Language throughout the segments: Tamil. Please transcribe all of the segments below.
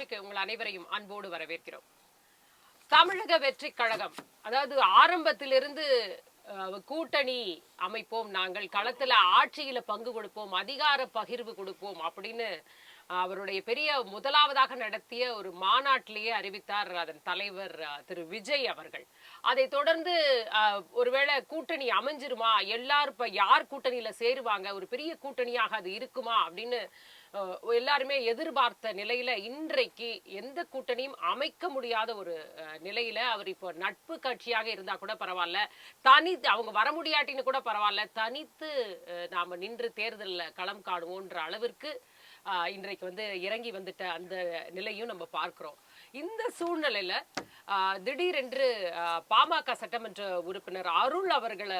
நிகழ்ச்சிக்கு உங்கள் அனைவரையும் அன்போடு வரவேற்கிறோம். தமிழக வெற்றி கழகம் அதாவது ஆரம்பத்திலிருந்து கூட்டணி அமைப்போம், நாங்கள் களத்துல ஆட்சியில பங்கு கொடுப்போம், அதிகார பகிர்வு கொடுப்போம் அப்படின்னு அவருடைய பெரிய முதலாவதாக நடத்திய ஒரு மாநாட்டிலேயே அறிவித்தார் அதன் தலைவர் திரு விஜய் அவர்கள். அதை தொடர்ந்து ஒருவேளை கூட்டணி அமைஞ்சிருமா, எல்லாரும் இப்ப யார் கூட்டணியில சேருவாங்க, ஒரு பெரிய கூட்டணியாக அது இருக்குமா அப்படின்னு எல்லாருமே எதிர்பார்த்த நிலையில இன்றைக்கு எந்த கூட்டணியும் அமைக்க முடியாத ஒரு நிலையில அவர் இப்போ நட்பு கட்சியாக இருந்தா கூட பரவாயில்ல, தனித்து அவங்க வர முடியாட்டின்னு கூட பரவாயில்ல, தனித்து நாம நின்று தேர்தலில் களம் காணுவோன்ற அளவிற்கு இன்றைக்கு இறங்கி வந்துட்ட அந்த நிலையும் நம்ம பார்க்கிறோம். இந்த சூழ்நிலையில திடீரென்று பாமக சட்டமன்ற உறுப்பினர் அருள் அவர்களை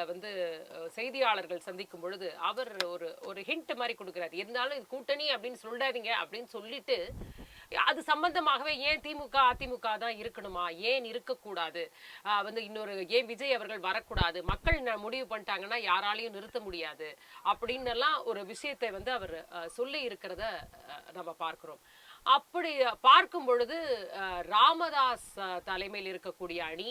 செய்தியாளர்கள் சந்திக்கும் பொழுது அவர் ஒரு ஹிண்ட் மாதிரி கொடுக்கிறார். இருந்தாலும் கூட்டணி அப்படின்னு சொல்றாதீங்க அப்படின்னு சொல்லிட்டு அது சம்பந்தமாகவே ஏன் திமுக அதிமுக தான் இருக்கணுமா, ஏன் இருக்கக்கூடாது, இன்னொரு ஏன் விஜய் அவர்கள் வரக்கூடாது, மக்கள் முடிவு பண்ணிட்டாங்கன்னா யாராலையும் நிறுத்த முடியாது அப்படின்னு எல்லாம் ஒரு விஷயத்தை அவர் சொல்லி இருக்கிறத நம்ம பார்க்கிறோம். அப்படி பார்க்கும் பொழுது ராமதாஸ் தலைமையில் இருக்கக்கூடிய அணி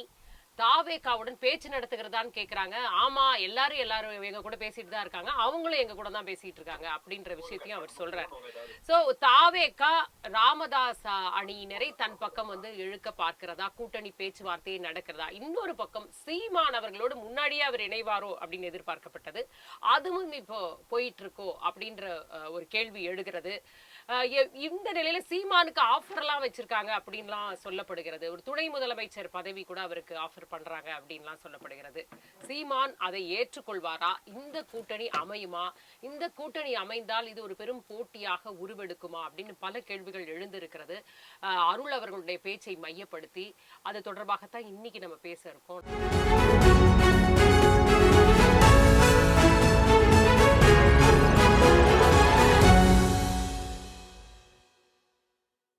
தாவேகாவுடன் பேச்சு நடத்துகிறதான்னு கேட்கிறாங்க. ஆமா, எல்லாரும் எங்க கூட பேசிட்டு தான் இருக்காங்க, அவங்களும் எங்க கூட தான் பேசிட்டு இருக்காங்க அப்படின்ற விஷயத்தையும் அவர் சொல்றாரு. சோ தாவேகா ராமதாஸ் அணியினரை தன் பக்கம் இழுக்க பார்க்கிறதா, கூட்டணி பேச்சுவார்த்தையை நடக்கிறதா, இன்னொரு பக்கம் சீமான் அவர்களோடு முன்னாடியே அவர் இணைவாரோ அப்படின்னு எதிர்பார்க்கப்பட்டது, அதுவும் இப்போ போயிட்டு இருக்கோ அப்படின்ற ஒரு கேள்வி எழுகிறது. இந்த நிலையில சீமானுக்கு ஆஃபர் எல்லாம் வச்சிருக்காங்க அப்படின்லாம் சொல்லப்படுகிறது. ஒரு துணை முதலமைச்சர் பதவி கூட அவருக்கு ஆஃபர் பண்றாங்க அப்படின்லாம் சொல்லப்படுகிறது. சீமான் அதை ஏற்றுக்கொள்வாரா, இந்த கூட்டணி அமையுமா, இந்த கூட்டணி அமைந்தால் இது ஒரு பெரும் போட்டியாக உருவெடுக்குமா அப்படின்னு பல கேள்விகள் எழுந்திருக்கிறது. அருள் அவர்களுடைய பேச்சை மையப்படுத்தி அது தொடர்பாகத்தான் இன்னைக்கு நம்ம பேச இருக்கோம்.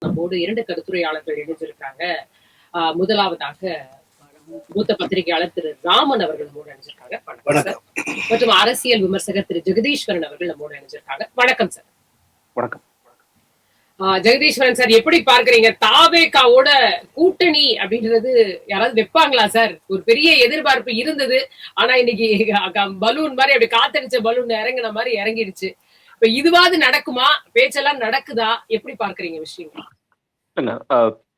நம்மோடு 2 கருத்துரையாளர்கள் இணைஞ்சிருக்காங்க. முதலாவதாக மூத்த பத்திரிகையாளர் திரு ராமன் அவர்கள் நம்மோடு இணைஞ்சிருக்காங்க. வணக்கம். மற்றும் அரசியல் விமர்சகர் திரு ஜெகதீஸ்வரன் அவர்கள் நம்மோடு இணைஞ்சிருக்காங்க. வணக்கம் சார். வணக்கம். ஜெகதீஸ்வரன் சார், எப்படி பார்க்கறீங்க? தாவேகாவோட கூட்டணி அப்படின்றது யாராவது வைப்பாங்களா சார்? ஒரு பெரிய எதிர்பார்ப்பு இருந்தது, ஆனா இன்னைக்கு பலூன் மாதிரி அப்படி காத்தடிச்ச பலூன் இறங்கின மாதிரி இறங்கிடுச்சு. இப்ப இதுவாது நடக்குமா, பேச்செல்லாம் நடக்குதா, எப்படி பார்க்கறீங்க விஷயம்?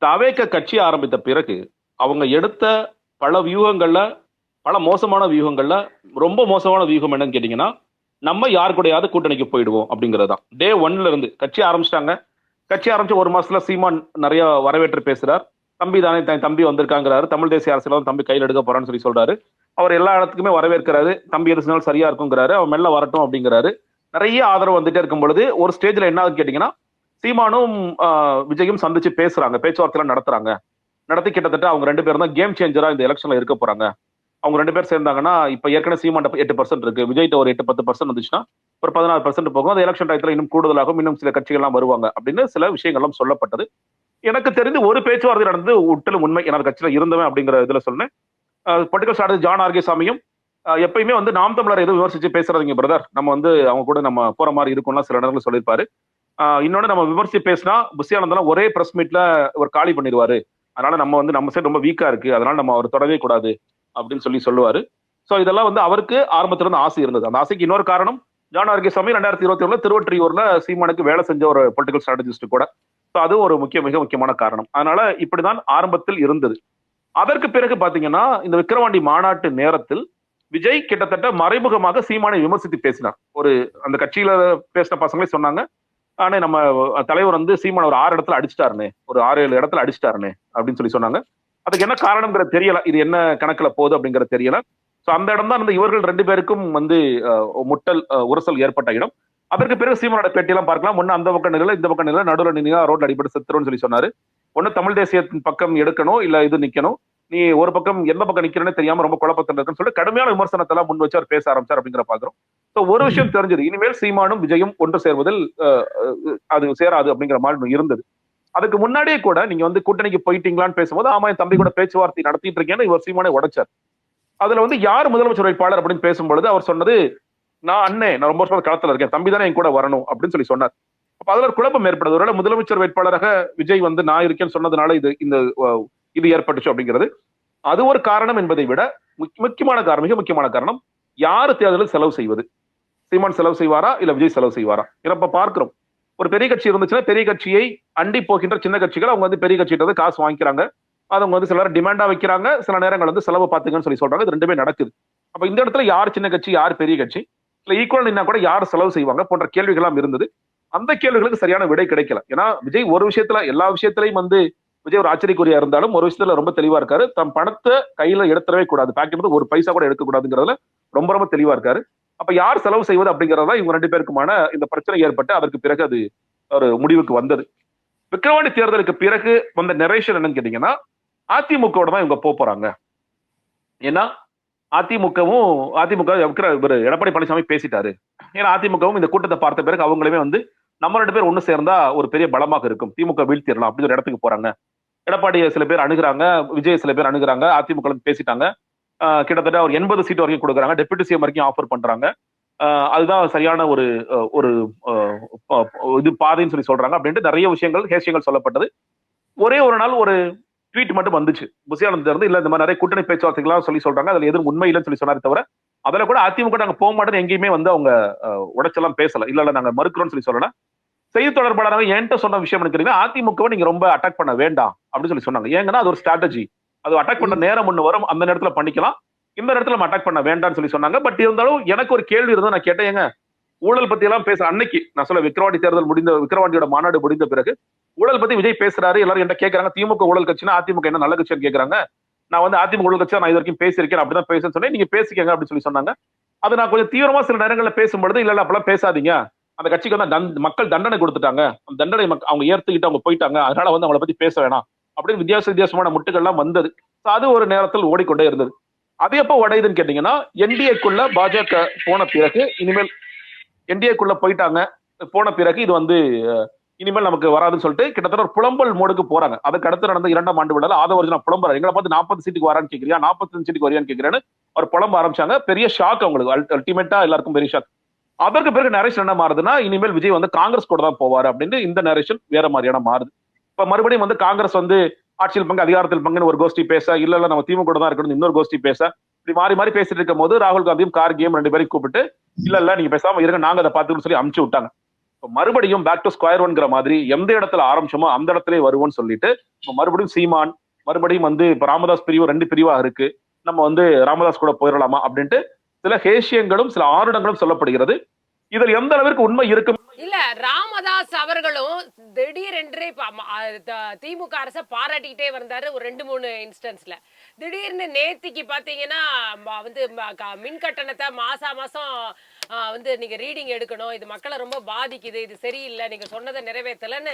தாவேக கட்சி ஆரம்பித்த பிறகு அவங்க எடுத்த பல வியூகங்கள்ல, பல மோசமான வியூகங்கள்ல ரொம்ப மோசமான வியூகம் என்னன்னு கேட்டீங்கன்னா, நம்ம யாரு கூடயாவது கூட்டணிக்கு போயிடுவோம் அப்படிங்கறதுதான். டே 1ல இருந்து கட்சி ஆரம்பிச்சிட்டாங்க. கட்சி ஆரம்பிச்சு 1 மாசத்துல சீமான் நிறைய வரவேற்று பேசுறார். தம்பி தானே தம்பி வந்திருக்காங்கிறாரு, தமிழ் தேசிய அரசியல தம்பி கையில் எடுக்க போறான்னு சொல்றாரு. அவர் எல்லா இடத்துக்குமே வரவேற்கிறாரு, தம்பி எதுனாலும் சரியா இருக்குங்கிறாரு, அவர் மெல்ல வரட்டும் அப்படிங்கிறாரு. நிறைய ஆதரவு வந்துட்டே இருக்கும் பொழுது ஒரு ஸ்டேஜ்ல என்ன கேட்டீங்கன்னா, சீமானும் விஜயும் சந்திச்சு பேசுறாங்க, பேச்சுவார்த்தை நடத்துறாங்க. நடத்தி கிட்டத்தட்ட அவங்க 2 பேரும் தான் கேம் சேஞ்சரா இந்த எலெக்ஷன்ல இருக்க போறாங்க. அவங்க 2 பேர் சேர்ந்தாங்கன்னா, இப்ப ஏற்கனவே சீமான் 8% இருக்கு, விஜய்கிட்ட ஒரு 8-10% வந்துச்சுன்னா ஒரு 16% போகும். அந்த எலெக்ஷன் டயத்துல இன்னும் கூடுதலாகும், இன்னும் சில கட்சிகள்லாம் வருவாங்க அப்படின்னு சில விஷயங்கள்லாம் சொல்லப்பட்டது. எனக்கு தெரிந்து ஒரு பேச்சுவார்த்தை நடந்து உட்டலும் உண்மை. எனக்கு கட்சியில இருந்தவன் அப்படிங்கிற இதுல சொன்னேன். பொலிட்டிக்கல் ஸ்ட்ராட்டஜி ஜான் ஆர்கே சாமியும் எப்பயுமே நாம் தமிழர் எதுவும் விமர்சிச்சு பேசுறதுங்க பிரதர், நம்ம அவங்க கூட நம்ம போற மாதிரி இருக்கும்லாம் சில இடங்கள் சொல்லியிருப்பாரு. இன்னொன்னு, நம்ம விமர்சிச்சு பேசினா புஷியானந்தெல்லாம் ஒரே பிரஸ் மீட்ல ஒரு காலி பண்ணிடுவாரு, அதனால நம்ம சைடு ரொம்ப வீக்கா இருக்கு, அதனால நம்ம அவர் தொடவே கூடாது அப்படின்னு சொல்லுவாரு. சோ இதெல்லாம் அவருக்கு ஆரம்பத்துல இருந்து ஆசை இருந்தது. அந்த ஆசைக்கு இன்னொரு காரணம், ஜான் ஆர்கே சாமி 2021 திருவொற்றியூர்ல சீமானுக்கு வேலை செஞ்ச ஒரு பொலிட்டிக்கல் ஸ்ட்ராட்டஜிஸ்ட் கூட. சோ அது ஒரு மிக முக்கியமான காரணம். அதனால இப்படிதான் ஆரம்பத்தில் இருந்தது. அதற்கு பிறகு பாத்தீங்கன்னா, இந்த விக்கிரவாண்டி மாநாட்டு நேரத்தில் விஜய் கிட்டத்தட்ட மறைமுகமாக சீமானை விமர்சித்து பேசினார். அந்த கட்சியில பேசின பசங்களே சொன்னாங்க, ஆனா நம்ம தலைவர் சீமான் ஒரு 6 இடத்துல அடிச்சிட்டாருன்னு, ஒரு 6-7 இடத்துல அடிச்சிட்டாருன்னு அப்படின்னு சொன்னாங்க. அதுக்கு என்ன காரணம்ங்கிற தெரியல, இது என்ன கணக்குல போகுது அப்படிங்கிற தெரியல. சோ அந்த இடம் தான் இவர்கள் 2 பேருக்கும் முட்டல் உரசல் ஏற்பட்ட இடம். அதற்கு பிறகு சீமானோட பேட்டியெல்லாம் பார்க்கலாம். முன்ன அந்த பக்கம் நிலை, இந்த பக்கம் நிலை, நடுவில் நின்னா ரோட்ல அடிபட்டு செத்துருன்னு சொன்னாரு. ஒண்ணு தமிழ் தேசியத்தின் பக்கம் எடுக்கணும், இல்ல இது நிக்கணும், நீ ஒரு பக்கம் எந்த பக்கம் நிக்கிறேன்னு தெரியாம ரொம்ப குழப்பத்தில் இருக்குன்னு சொல்லி கடுமையான விமர்சனத்தை எல்லாம் முன் வச்சு அவர் பேச ஆரம்பிச்சார் அப்படிங்கிற பாக்குறோம். ஒரு விஷயம் தெரிஞ்சது, இனிமேல் சீமானும் விஜயும் ஒன்று சேர்வதில் அது சேராது அப்படிங்கிற மாதிரி இருந்தது. அதுக்கு முன்னாடியே கூட நீங்க கூட்டணிக்கு போயிட்டீங்களான்னு பேசும்போது, ஆமா என் தம்பி கூட பேச்சுவார்த்தை நடத்திட்டு இருக்கேன்னு இவர் சீமானை உடைச்சார். அதுல யார் முதலமைச்சர் வேட்பாளர் அப்படின்னு பேசும்பொழுது அவர் சொன்னது, நான் ரொம்ப வருஷம் களத்துல இருக்கேன், தம்பி தானே என் கூட வரணும் அப்படின்னு சொன்னார். அப்ப அதுல ஒரு குழப்பம் ஏற்படுது. ஒருவேளை முதலமைச்சர் வேட்பாளராக விஜய் வந்து நான் இருக்கேன்னு சொன்னதுனால இது ஏற்பட்டுச்சு அப்படிங்கிறது அது ஒரு காரணம் என்பதை விட முக்கியமான காரணம், மிக முக்கியமான காரணம், யாரு தேர்தலில் செலவு செய்வது? சீமான் செலவு செய்வாரா இல்ல விஜய் செலவு செய்வாரா? ஏன்னா இப்ப பார்க்கிறோம், ஒரு பெரிய கட்சி இருந்துச்சுன்னா பெரிய கட்சியை அண்டி போகின்ற சின்ன கட்சிகள் அவங்க வந்து பெரிய கட்சிகிட்ட காசு வாங்கிக்கிறாங்க. அவங்க வந்து சில நேரம் டிமாண்டா வைக்கிறாங்க, சில நேரங்கள் வந்து செலவு பார்த்துங்கன்னு சொல்லி சொல்றாங்க. இது ரெண்டுமே நடக்குது. அப்ப இந்த இடத்துல யார் சின்ன கட்சி யார் பெரிய கட்சி, இல்ல ஈக்குவல் நின்னா கூட யார் செலவு செய்வாங்க போன்ற கேள்விகள் எல்லாம் இருந்தது. அந்த கேள்விகளுக்கு சரியான விடை கிடைக்கல. ஏன்னா விஜய் ஒரு விஷயத்துல, எல்லா விஷயத்திலையும் வந்து விஜய் ஒரு ஆச்சரியக்குறியா இருந்தாலும் ஒரு விஷயத்துல ரொம்ப தெளிவா இருக்காரு. தம் பணத்தை கையில எடுத்துடவே கூடாது, பாக்கெட் ஒரு பைசா கூட எடுக்கக்கூடாதுங்கிறதுல ரொம்ப ரொம்ப தெளிவா இருக்காரு. அப்ப யார் செலவு செய்வது அப்படிங்கறதா இவங்க ரெண்டு பேருக்குமான இந்த பிரச்சனை ஏற்பட்டு அதற்கு பிறகு அது ஒரு முடிவுக்கு வந்தது. விக்கிரவாண்டி தேர்தலுக்கு பிறகு வந்த நரேஷன் என்னன்னு கேட்டீங்கன்னா, அதிமுக தான் இவங்க போறாங்க. ஏன்னா அதிமுக எடப்பாடி பழனிசாமி பேசிட்டாரு. ஏன்னா அதிமுகவும் இந்த கூட்டத்தை பார்த்த பிறகு அவங்களுமே வந்து நம்ம ரெண்டு பேர் ஒண்ணு சேர்ந்தா ஒரு பெரிய பலமாக இருக்கும், திமுக வீழ்த்திடலாம் அப்படின்னு ஒரு இடத்துக்கு போறாங்க. எடப்பாடி சில பேர் அணுகுறாங்க, விஜய் சில பேர் அணுகுறாங்க, அதிமுக பேசிட்டாங்க. கிட்டத்தட்ட ஒரு 80 சீட் வரைக்கும் கொடுக்குறாங்க, டெபுட்டி சிஎம் வரைக்கும் ஆஃபர் பண்றாங்க. அதுதான் சரியான ஒரு ஒரு இது பாதைன்னு சொல்லி சொல்றாங்க அப்படின்ட்டு நிறைய விஷயங்கள் சொல்லப்பட்டது. ஒரே ஒரு நாள் ஒரு ட்வீட் மட்டும் வந்துச்சு புசியானந்த் இருந்து, இல்ல இந்த மாதிரி நிறைய கூட்டணி பேச்சுவார்த்தைகள் சொல்லி சொல்றாங்க, அதுல எதுவும் உண்மை இல்லைன்னு சொல்லி சொன்னாரு. தவிர அதுல கூட அதிமுக நாங்க போக மாட்டோம் எங்கேயுமே வந்து அவங்க உடைச்செல்லாம் பேசல, இல்ல நாங்க மறுக்கிறோம்னு சொல்லி சொல்லல. செய்தி தொடர்பாளராக என்கிட்ட சொன்ன விஷயம் எனக்கு, அதிமுகவை நீங்க ரொம்ப அட்டாக் பண்ண வேண்டாம் அப்படின்னு சொல்லி சொன்னாங்க. ஏங்கன்னா அது ஒரு ஸ்ட்ராட்டஜி, அது அட்டாக் பண்ண நேரம் ஒண்ணு வரும், அந்த நேரத்துல பண்ணிக்கலாம், இந்த நேரத்துல நம்ம அட்டாக் பண்ண வேண்டாம்னு சொல்லி சொன்னாங்க. பட் இருந்தாலும் எனக்கு ஒரு கேள்வி இருந்தா நான் கேட்டேன், ஏங்க ஊழல் பத்தி எல்லாம் பேச அன்னைக்கு நான் சொல்ல விக்கிரவாண்டி தேர்தல் விக்கிரவாண்டியோட மாநாடு முடிந்த பிறகு ஊழல் பத்தி விஜய் பேசுறாரு, எல்லாரும் என்ன கேட்கறாங்க, திமுக ஊழல் கட்சினா அதிமுக என்ன நல்ல கட்சின்னு கேட்கறாங்க. நான் வந்து அதிமுக ஊழல் கட்சியா நான் இது வரைக்கும் பேசியிருக்கேன், அப்படிதான் பேசுன்னு சொன்னேன். நீங்க பேசிக்கங்க அப்படின்னு சொல்லி சொன்னாங்க. அது நான் கொஞ்சம் தீவிரமா சில நேரங்களில் பேசும்பொழுது, இல்ல அப்பெல்லாம் பேசாதீங்க, அந்த கட்சிக்கு வந்து மக்கள் தண்டனை கொடுத்துட்டாங்க, அந்த தண்டனை அவங்க ஏத்துக்கிட்டு அவங்க போயிட்டாங்க, அதனால வந்து அவங்களை பத்தி பேச வேணாம் அப்படின்னு வித்தியாசமான முட்டுகள்லாம் வந்தது. அது ஒரு நேரத்தில் ஓடிக்கொண்டே இருந்தது. அது எப்ப உடையுதுன்னு கேட்டீங்கன்னா, என்டிஏக்குள்ள பாஜக போன பிறகு, இனிமேல் என்டிஏக்குள்ள போயிட்டாங்க போன பிறகு இது வந்து இனிமேல் நமக்கு வராதுன்னு சொல்லிட்டு கிட்டத்தட்ட ஒரு புலம்பல் மோடுக்கு போறாங்க. அதுக்கு அடுத்து நடந்த 2ஆம் ஆண்டு விடல ஆதவர்ஜனா புலம்புறாரு, எங்களை பார்த்து 40 சீட்டுக்கு வரான்னு கேட்கறியா, 45 சீட்டுக்கு வரியான்னு கேட்கிறேன்னு ஒரு புலம்ப ஆரம்பிச்சாங்க. பெரிய ஷாக் அவங்களுக்கு, அல்டிமேட்டா எல்லாருக்கும் பெரிய ஷாக். அதற்கு பிறகு நரேஷன் என்ன மாறுதுன்னா, இனிமேல் விஜய் வந்து காங்கிரஸ் கூட தான் போவாரு அப்படின்னு இந்த நரேஷன் வேற மாதிரியான மாறுது. இப்ப மறுபடியும் வந்து காங்கிரஸ் வந்து ஆட்சியில் பங்கு அதிகாரத்தில் பங்குன்னு ஒரு கோஷ்டி பேச, இல்ல நம்ம திமுக தான் இருக்கணும் இன்னொரு கோஷ்டி பேச, இப்படி மாறி மாறி பேசிட்டு இருக்கும் போது ராகுல் காந்தியும் கார்கேயும் 2 பேரையும் கூப்பிட்டு, இல்ல நீங்க பேசாம இருங்க, நாங்க அதை பார்த்துக்கணும்னு சொல்லி அமுச்சு விட்டாங்க. மறுபடியும் பேக் டு ஸ்கொயர் ஒன்ங்கிற மாதிரி எந்த இடத்துல ஆரம்பிச்சோமோ அந்த இடத்துல வருவோம்னு சொல்லிட்டு மறுபடியும் சீமான், மறுபடியும் வந்து இப்ப ராமதாஸ் பிரிவு 2 பிரிவா இருக்கு, நம்ம வந்து ராமதாஸ் கூட போயிடலாமா அப்படின்ட்டு சில ஹேஷியங்களும் சில ஆருடங்களும் சொல்லப்படுகிறது. இதில் எந்த அளவிற்கு உண்மை இருக்கும் இல்ல, ராமதாஸ் அவர்களும் திடீரென்று திமுக அரசை பாராட்டிக்கிட்டே வந்தாரு ஒரு 2-3 இன்ஸ்டன்ஸ்ல. திடீர்னு நேத்திக்கு பாத்தீங்கன்னா வந்து மின் கட்டணத்தை மாசம் வந்து நீங்க ரீடிங் எடுக்கணும், இது மக்களை ரொம்ப பாதிக்குது, இது சரியில்லை, நீங்க சொன்னதை நிறைவேற்றலன்னு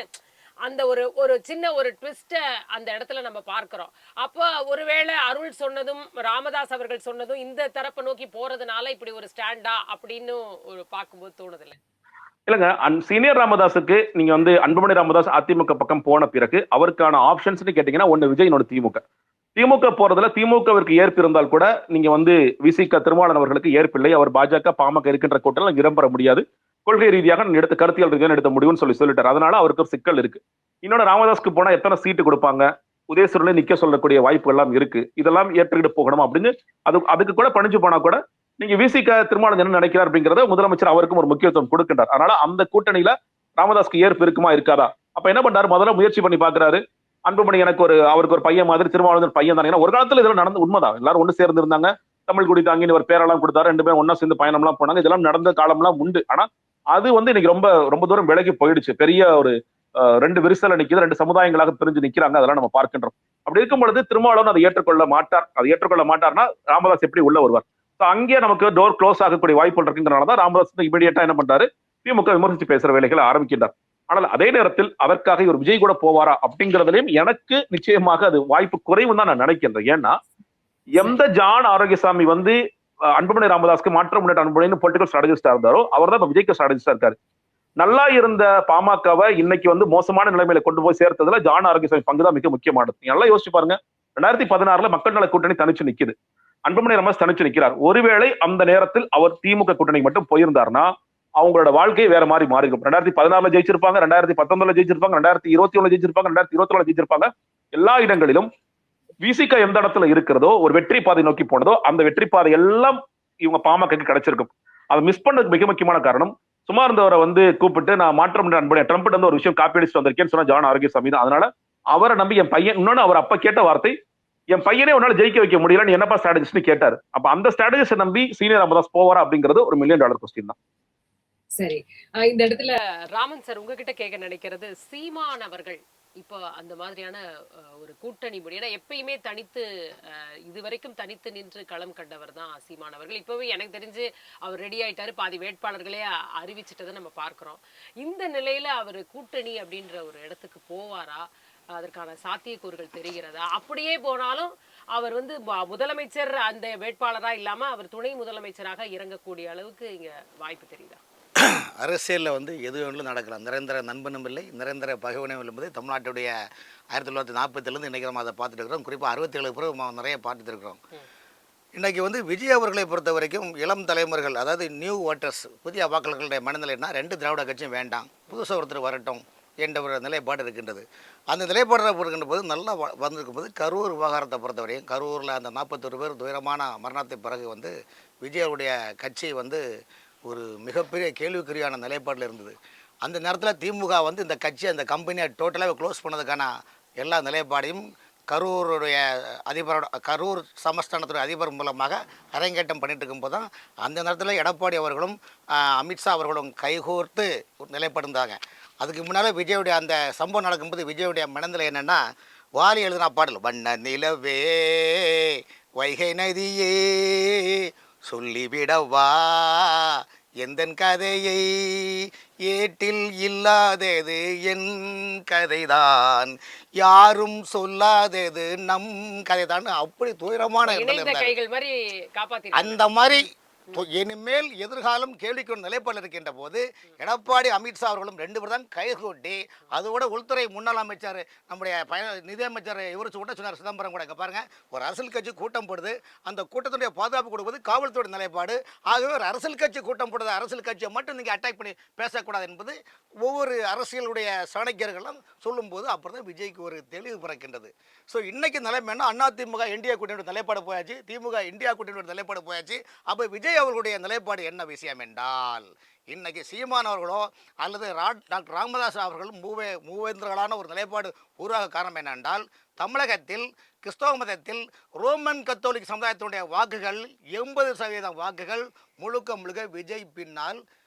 அந்த ஒரு சின்ன ஒரு ட்விஸ்ட அந்த இடத்துல நம்ம பார்க்கிறோம். அப்போ ஒருவேளை அருள் சொன்னதும் ராமதாஸ் அவர்கள் சொன்னதும் இந்த தரப்பை நோக்கி போறதுனால இப்படி ஒரு ஸ்டாண்டா அப்படின்னு ஒரு பார்க்கும்போது தோணுதில்ல. இல்லங்க, சீனியர் ராமதாஸுக்கு நீங்க வந்து அன்புமணி ராமதாஸ் அதிமுக பக்கம் போன பிறகு அவருக்கான ஆப்ஷன்ஸ் கேட்டீங்கன்னா ஒன்னு விஜய், இன்னொரு திமுக போறதுல திமுகவிற்கு ஏற்பு இருந்தால் கூட நீங்க வந்து விசிக திருமாவளவன் அவர்களுக்கு ஏற்பில்லை, அவர் பாஜக பாமக இருக்கின்ற கூட்டத்தில் இடம்பெற முடியாது, கொள்கை ரீதியாக எடுத்த கருத்தியல் ரீதியாக எடுத்த முடிவுன்னு சொல்லிட்டார். அதனால அவருக்கு ஒரு சிக்கல் இருக்கு. இன்னொன்னு ராமதாஸ்க்கு போனா எத்தனை சீட்டு கொடுப்பாங்க, உதயசூரில நிக்க சொல்லக்கூடிய வாய்ப்பு எல்லாம் இருக்கு, இதெல்லாம் ஏற்றுக்கிட்டு போகணும் அப்படின்னு அதுக்கு கூட பணிஞ்சு போனா கூட நீங்க விசிக திருமாவளவன் என்ன நினைக்கிறார் அப்படிங்கறத முதலமைச்சர் அவருக்கும் ஒரு முக்கியத்துவம் கொடுக்கின்றார். அதனால அந்த கூட்டணியில ராமதாஸ்க்கு ஏற்பு இருக்குமா இருக்காதா? அப்ப என்ன பண்றாரு, முதல்ல முயற்சி பண்ணி பாக்குறாரு. அன்புமணி அவருக்கு ஒரு பையன் மாதிரி, திருமாவளவன் பையன் தானே. ஒரு காலத்துல இதெல்லாம் நடந்து உண்மைதான், எல்லாரும் ஒண்ணு சேர்ந்து இருந்தாங்க, தமிழ் குடி தாங்கின்னு ஒரு பேரெல்லாம் கொடுத்தாரு, 2 பேரும் ஒன்னா சேர்ந்து பயணம் எல்லாம் போனாங்க, இதெல்லாம் நடந்த காலம் எல்லாம் உண்டு. ஆனா அது வந்து இன்னைக்கு ரொம்ப ரொம்ப தூரம் விலகி போயிடுச்சு. பெரிய ஒரு 2 விரிசல நிக்குது, 2 சமுதாயங்களாக பிரிஞ்சு நிக்கிறாங்க, அதெல்லாம் நம்ம பார்க்கின்றோம். அப்படி இருக்கும் பொழுது திருமாவளவன் அதை ஏற்றுக்கொள்ள மாட்டார்னா ராமதாஸ் எப்படி உள்ள வருவார்? அங்கே நமக்கு டோர் க்ளோஸ் ஆகக்கூடிய வாய்ப்புகள் இருக்குங்கிறனாலதான் ராமதாஸ் இமீடியட்டா என்ன பண்றாரு, திமுக விமர்சிச்சு பேசுற வேலைகளை ஆரம்பிக்கின்றார். ஆனால் அதே நேரத்தில் அதற்காக இவர் விஜய் கூட போவாரா அப்படிங்கிறதுலயும் எனக்கு நிச்சயமாக அது வாய்ப்பு குறைவு தான் நான் நினைக்கின்றேன். ஏன்னா எந்த ஜான் ஆரோக்கியசாமி வந்து அன்புமணி ராமதாஸ்க்கு மாற்ற முன்னேற்ற அன்புமணி பொலிட்டிகல் ஸ்ட்ராட்டஜிஸ்டா இருந்தாரோ அவர் தான் விஜய்க்கு ஸ்ட்ராட்டஜிஸ்டா இருக்காரு. நல்லா இருந்த பாமகவை இன்னைக்கு வந்து மோசமான நிலைமையில கொண்டு போய் சேர்த்ததுல ஜான் ஆரோக்கியசாமி பங்குதான் மிக முக்கியமானது. நல்லா யோசிச்சு பாருங்க, 2016 மக்கள் நல கூட்டணி தனிச்சு நிக்குது, அன்புமணி ராமதாஸ் தனிச்சு நிக்கிறார். ஒருவேளை அந்த நேரத்தில் அவர் திமுக கூட்டணி மட்டும் போயிருந்தார்னா அவங்களோட வாழ்க்கையை வேற மாதிரி மாறி இருக்கும். 2016 ஜெயிச்சிருப்பாங்க, 2019 ஜெயிச்சிருப்பாங்க, 2021 ஜெயிச்சிருப்பாங்க, 2024 ஜெயிச்சிருப்பாங்க. எல்லா இடங்களிலும் விசிக எந்த இடத்துல இருக்கிறதோ, ஒரு வெற்றி பாதை நோக்கி போனதோ, அந்த வெற்றி பாதை எல்லாம் இவங்க பாமகக்கு கிடைச்சிருக்கும். அதை மிஸ் பண்ணதுக்கு மிக முக்கியமான காரணம், சும்மா இருந்தவரை கூப்பிட்டு நான் மாற்றம் அன்புடைய ட்ரம்ப் வந்து ஒரு விஷயம் காப்பி அடிச்சுட்டு வந்திருக்கேன்னு சொன்னா ஜான் ஆரோக்கியசாமி தான். அதனால அவரை நம்பி என் பையன், இன்னொன்னு அவர் அப்ப கேட்ட வார்த்தை, என் பையனே உன்னால ஜெயிக்க வைக்க முடியல, நீ என்னப்பா ஸ்ட்ராட்டஜிஸ்ட்னு கேட்டாரு. அப்ப அந்த ஸ்ட்ராட்டஜிஸ்ட் நம்பி சீனியர் ராமதாஸ் போவாரா அப்படிங்கிறது ஒரு $1 மில்லியன் கொஸ்டின் தான். சரி, இந்த இடத்துல ராமன் சார் உங்ககிட்ட கேட்க நினைக்கிறது, சீமான் அவர்கள் இப்போ அந்த மாதிரியான ஒரு கூட்டணி முடி, ஏன்னா எப்பயுமே தனித்து இதுவரைக்கும் தனித்து நின்று களம் கண்டவர் தான் சீமான் அவர்கள். இப்பவே எனக்கு தெரிஞ்சு அவர் ரெடி ஆயிட்டாரு, பாதி வேட்பாளர்களே அறிவிச்சிட்டதை நம்ம பார்க்கிறோம். இந்த நிலையில அவர் கூட்டணி அப்படின்ற ஒரு இடத்துக்கு போவாரா? அதற்கான சாத்தியக்கூறுகள் தெரிகிறதா? அப்படியே போனாலும் அவர் முதலமைச்சர் அந்த வேட்பாளரா இல்லாம அவர் துணை முதலமைச்சராக இறங்கக்கூடிய அளவுக்கு இங்க வாய்ப்பு தெரியுதா? அரசியலில் எது வேணாலும் நடக்கலாம். நிரந்தர நண்பனும் இல்லை, நிரந்தர பகைவனும் என்பது தமிழ்நாட்டுடைய 1940 இன்றைக்கி நம்ம அதை பார்த்துட்டு இருக்கிறோம். குறிப்பாக 67 பிறகு நிறைய பார்த்துட்டு இருக்கிறோம். இன்றைக்கி விஜய் அவர்களை பொறுத்த வரைக்கும் இளம் தலைமுறைகள், அதாவது நியூ ஓட்டர்ஸ், புதிய வாக்காளர்களுடைய மனநிலைன்னா 2 திராவிட கட்சியும் வேண்டாம், புதுசாக ஒருத்தர் வரட்டும் என்ற ஒரு நிலைப்பாடு இருக்கின்றது. அந்த நிலைப்பாடு இருக்கின்ற போது நல்லா வந்திருக்கும் போது கரூர் விவகாரத்தை பொறுத்தவரையும், கரூரில் அந்த 41 பேர் துயரமான மரணத்தை பிறகு விஜயவுடைய கட்சி ஒரு மிகப்பெரிய கேள்விக்குறியான நிலைப்பாட்டில் இருந்தது. அந்த நேரத்தில் திமுக இந்த கட்சி, அந்த கம்பெனியை டோட்டலாக க்ளோஸ் பண்ணதுக்கான எல்லா நிலைப்பாடையும் கரூருடைய அதிபரோட, கரூர் சமஸ்தானத்துடைய அதிபர் மூலமாக அரங்கேற்றம் பண்ணிட்டு இருக்கும்போது தான் அந்த நேரத்தில் எடப்பாடி அவர்களும் அமித்ஷா அவர்களும் கைகோர்த்து ஒரு நிலைப்படுந்தாங்க. அதுக்கு முன்னால் விஜயுடைய அந்த சம்பவம் நடக்கும்போது விஜயுடைய மனநிலை என்னென்னா, வாலி எழுதினா பாடல், வண்ண நிலவே வைகை நதியே சொல்லிவிடவா எந்தன் கதையை, ஏட்டில் இல்லாதது என் கதைதான், யாரும் சொல்லாதது நம் கதைதான். அப்படி துயரமான அந்த மாதிரி இனிமேல் எதிர்காலம் கேள்விக்கு நிலைப்பாடு இருக்கின்ற போது எடப்பாடி அமித்ஷா அவர்களும் 2 பேர் தான் கைகூட்டி, அதோட உள்துறை முன்னாள் அமைச்சர் நம்முடைய நிதியமைச்சர் இவர் கூட சொன்னார், சிதம்பரம் கூட, இங்கே பாருங்கள், ஒரு அரசியல் கட்சி கூட்டம் போடுது, அந்த கூட்டத்துடைய பாதுகாப்பு கொடுப்பது காவல்துறை நிலைப்பாடு. ஆகவே ஒரு அரசியல் கட்சி கூட்டம் போடுறது, அரசியல் கட்சியை மட்டும் நீங்கள் அட்டாக் பண்ணி பேசக்கூடாது என்பது ஒவ்வொரு அரசியலுடைய சாணக்கியர்களும் சொல்லும்போது அப்புறம் தான் விஜய்க்கு ஒரு தெளிவு பிறக்கின்றது. ஸோ இன்றைக்கி நிலைமைன்னா அதிமுக இந்தியா கூட்டணியோட நிலைப்பாடு போயாச்சு, திமுக இந்தியா கூட்டணியோட நிலைப்பாடு போயாச்சு. அப்போ விஜய் அவர்களுடைய நிலைப்பாடு என்ன விஷயம் என்றால், இன்னைக்கு சீமான் அவர்களோ அல்லது டாக்டர் ராமதாஸ் அவர்கள் மூவேந்தர்களான ஒரு நிலைப்பாடு உருவாக காரணம் என்னென்றால், தமிழகத்தில் கிறிஸ்தவ மதத்தில் ரோமன் கத்தோலிக் சமுதாயத்தினுடைய வாக்குகள் 80% வாக்குகள் முழுக்க விஜய் பின்னால்